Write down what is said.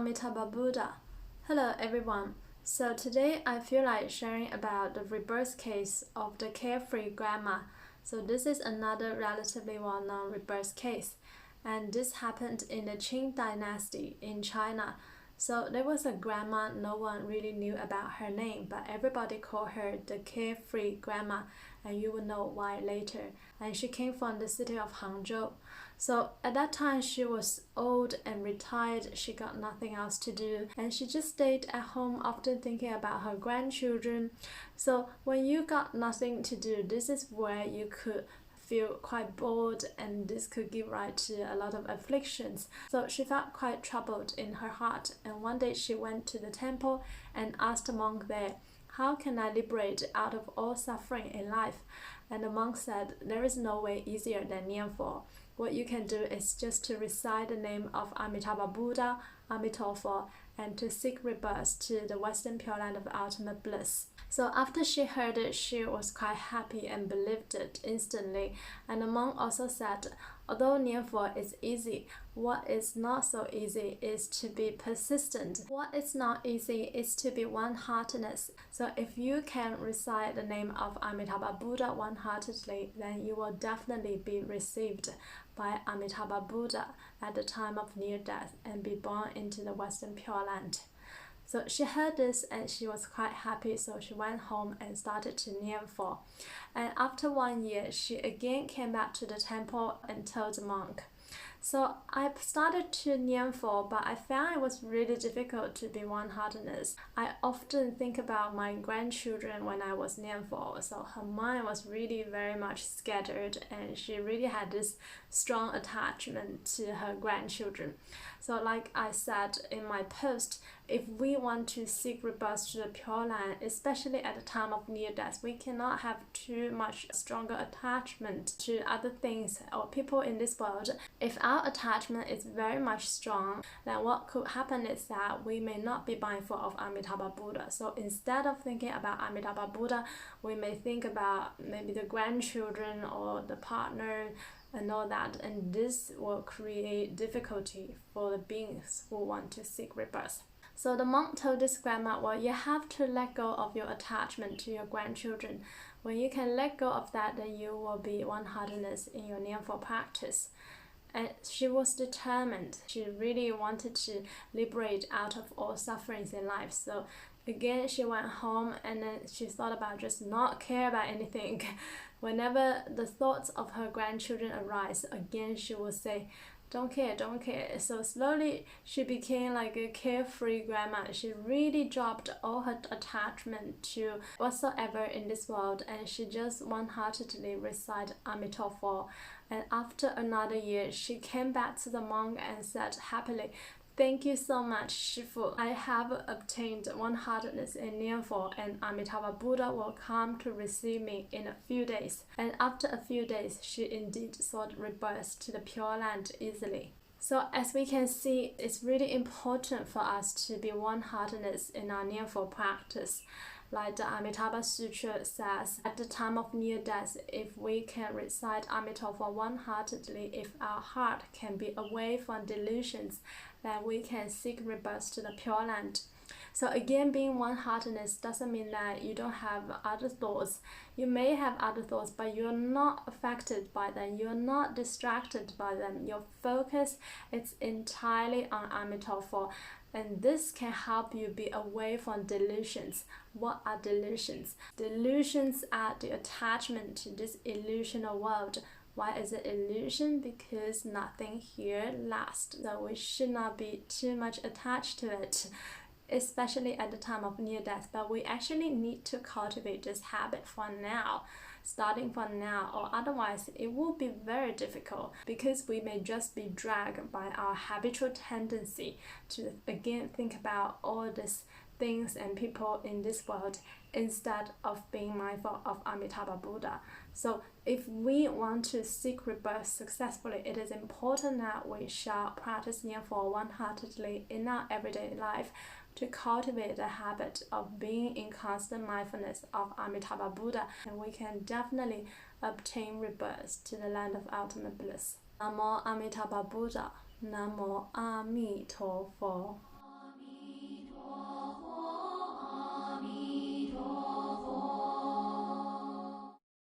Amitabha Buddha. Hello everyone. So today I feel like sharing about the rebirth case of the Carefree grandma. So this is another relatively well-known rebirth case, and this happened in the Qing dynasty in China. So there was a grandma, no one really knew about her name, but everybody called her the Carefree grandma, and you will know why later. And she came from the city of Hangzhou. So at that time she was old and retired, she got nothing else to do, and she just stayed at home often thinking about her grandchildren. So when you got nothing to do, this is where you could feel quite bored, and this could give rise to a lot of afflictions. So she felt quite troubled in her heart, and one day she went to the temple and asked the monk there, "How can I liberate out of all suffering in life?" And the monk said, "There is no way easier than Nianfo. What you can do is just to recite the name of Amitabha Buddha, Amitofo, and to seek rebirth to the Western Pure Land of ultimate bliss." So after she heard it, she was quite happy and believed it instantly. And the monk also said, although Nianfo is easy, what is not so easy is to be persistent. What is not easy is to be one-heartedness. So if you can recite the name of Amitabha Buddha one-heartedly, then you will definitely be received by Amitabha Buddha at the time of near death and be born into the Western Pure Land. So she heard this and she was quite happy, so she went home and started to Nianfo. And after 1 year, she again came back to the temple and told the monk, "So I started to Nianfo, but I found it was really difficult to be one-heartedness. I often think about my grandchildren when I was Nianfo." So her mind was really very much scattered, and she really had this strong attachment to her grandchildren. So like I said in my post, if we want to seek rebirth to the Pure Land, especially at the time of near death, we cannot have too much stronger attachment to other things or people in this world. If our attachment is very much strong, then what could happen is that we may not be mindful of Amitabha Buddha. So instead of thinking about Amitabha Buddha, we may think about maybe the grandchildren or the partner and all that, and this will create difficulty for the beings who want to seek rebirth. So the monk told this grandma, well, you have to let go of your attachment to your grandchildren. When you can let go of that, then you will be one-heartedness in your Nianfo practice. And she was determined. She really wanted to liberate out of all sufferings in life. So again, she went home and then she thought about just not care about anything. Whenever the thoughts of her grandchildren arise, again she will say, "Don't care, don't care." So slowly she became like a carefree grandma. She really dropped all her attachment to whatsoever in this world, and she just one-heartedly recited Amitofo. And after another year, she came back to the monk and said happily, "Thank you so much, Shifu. I have obtained one-heartedness in Nianfo, and Amitabha Buddha will come to receive me in a few days." And after a few days, she indeed sought rebirth to the Pure Land easily. So as we can see, it's really important for us to be one-heartedness in our Nianfo practice. Like the Amitabha Sutra says, at the time of near death, if we can recite Amitofo one-heartedly, if our heart can be away from delusions, then we can seek rebirth to the Pure Land. So again, being one-heartedness doesn't mean that you don't have other thoughts. You may have other thoughts, but you're not affected by them. You're not distracted by them. Your focus is entirely on Amitofo. And this can help you be away from delusions. What are delusions? Delusions are the attachment to this illusional world. Why is it illusion? Because nothing here lasts. So we should not be too much attached to it, especially at the time of near death. But we actually need to cultivate this habit for now, starting from now, or otherwise it will be very difficult, because we may just be dragged by our habitual tendency to again think about all these things and people in this world instead of being mindful of Amitabha Buddha. So if we want to seek rebirth successfully, it is important that we shall practice Nianfo one-heartedly in our everyday life to cultivate the habit of being in constant mindfulness of Amitabha Buddha, and we can definitely obtain rebirth to the land of ultimate bliss. Namo Amituofo Buddha. Namo Amituofo.